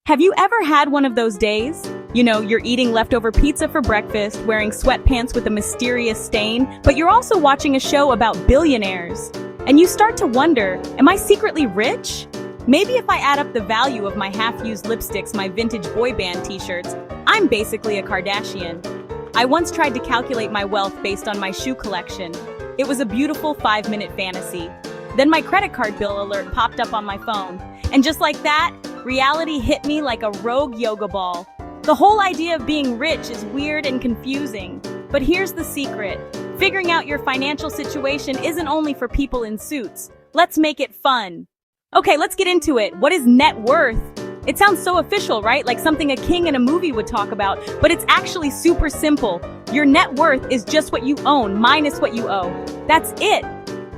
Have you ever had one of those days? You're eating leftover pizza for breakfast, wearing sweatpants with a mysterious stain, but you're also watching a show about billionaires. And you start to wonder, am I secretly rich? Maybe if I add up the value of my half-used lipsticks, my vintage boy band t-shirts, I'm basically a Kardashian. I once tried to calculate my wealth based on my shoe collection. It was a beautiful 5-minute fantasy. Then my credit card bill alert popped up on my phone. And just like that, reality hit me like a rogue yoga ball. The whole idea of being rich is weird and confusing. But here's the secret. Figuring out your financial situation isn't only for people in suits. Let's make it fun. Okay, let's get into it. What is net worth? It sounds so official, right? Like something a king in a movie would talk about, but it's actually super simple. Your net worth is just what you own minus what you owe. That's it.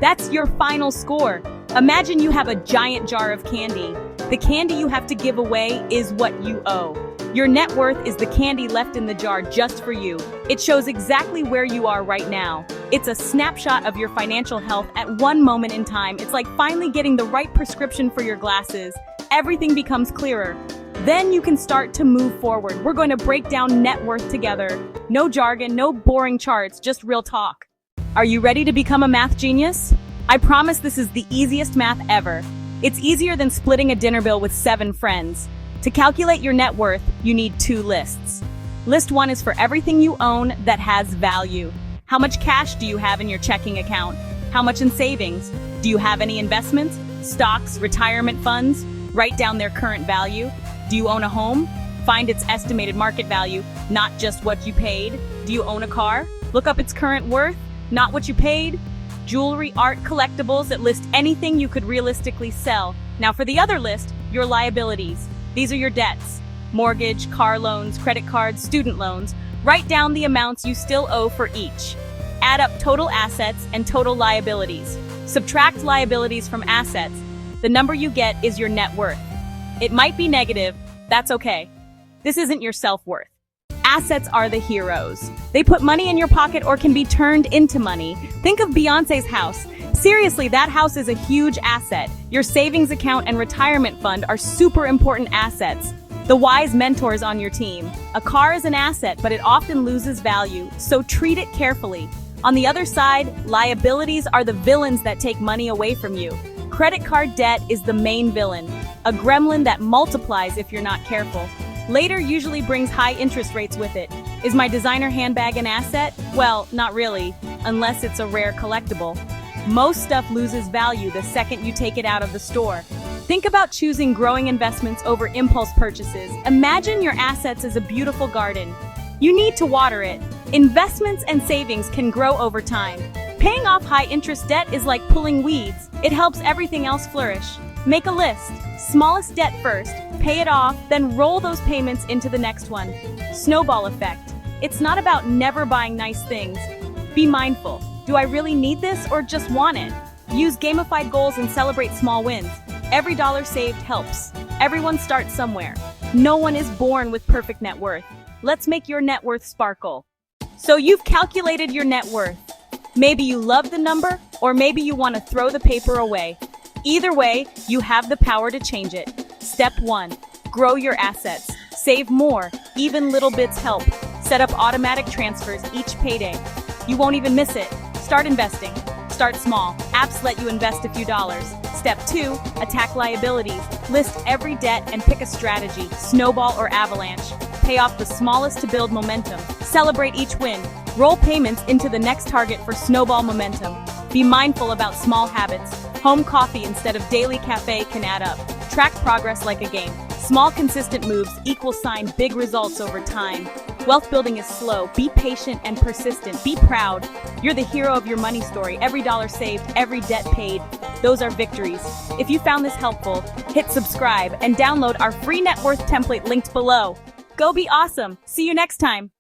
That's your final score. Imagine you have a giant jar of candy. The candy you have to give away is what you owe. Your net worth is the candy left in the jar just for you. It shows exactly where you are right now. It's a snapshot of your financial health at one moment in time. It's like finally getting the right prescription for your glasses. Everything becomes clearer. Then you can start to move forward. We're going to break down net worth together. No jargon, no boring charts, just real talk. Are you ready to become a math genius? I promise this is the easiest math ever. It's easier than splitting a dinner bill with 7 friends. To calculate your net worth, you need 2 lists. List 1 is for everything you own that has value. How much cash do you have in your checking account? How much in savings? Do you have any investments? Stocks, retirement funds? Write down their current value. Do you own a home? Find its estimated market value, not just what you paid. Do you own a car? Look up its current worth, not what you paid. Jewelry, art, collectibles that list anything you could realistically sell. Now for the other list, your liabilities. These are your debts. Mortgage, car loans, credit cards, student loans. Write down the amounts you still owe for each. Add up total assets and total liabilities. Subtract liabilities from assets. The number you get is your net worth. It might be negative, that's okay. This isn't your self-worth. Assets are the heroes. They put money in your pocket or can be turned into money. Think of Beyoncé's house. Seriously, that house is a huge asset. Your savings account and retirement fund are super important assets. The wise mentors on your team. A car is an asset, but it often loses value, so treat it carefully. On the other side, liabilities are the villains that take money away from you. Credit card debt is the main villain, a gremlin that multiplies if you're not careful. Later usually brings high interest rates with it. Is my designer handbag an asset? Well, not really, unless it's a rare collectible. Most stuff loses value the second you take it out of the store. Think about choosing growing investments over impulse purchases. Imagine your assets as a beautiful garden. You need to water it. Investments and savings can grow over time. Paying off high-interest debt is like pulling weeds. It helps everything else flourish. Make a list. Smallest debt first, pay it off, then roll those payments into the next one. Snowball effect. It's not about never buying nice things. Be mindful. Do I really need this or just want it? Use gamified goals and celebrate small wins. Every dollar saved helps. Everyone starts somewhere. No one is born with perfect net worth. Let's make your net worth sparkle. So you've calculated your net worth. Maybe you love the number, or maybe you want to throw the paper away. Either way, you have the power to change it. Step 1. Grow your assets. Save more. Even little bits help. Set up automatic transfers each payday. You won't even miss it. Start investing. Start small. Apps let you invest a few dollars. Step 2. Attack liabilities. List every debt and pick a strategy, snowball or avalanche. Pay off the smallest to build momentum. Celebrate each win. Roll payments into the next target for snowball momentum. Be mindful about small habits. Home coffee instead of daily cafe can add up. Track progress like a game. Small consistent moves equal big results over time. Wealth building is slow. Be patient and persistent. Be proud. You're the hero of your money story. Every dollar saved, every debt paid. Those are victories. If you found this helpful, hit subscribe and download our free net worth template linked below. Go be awesome. See you next time.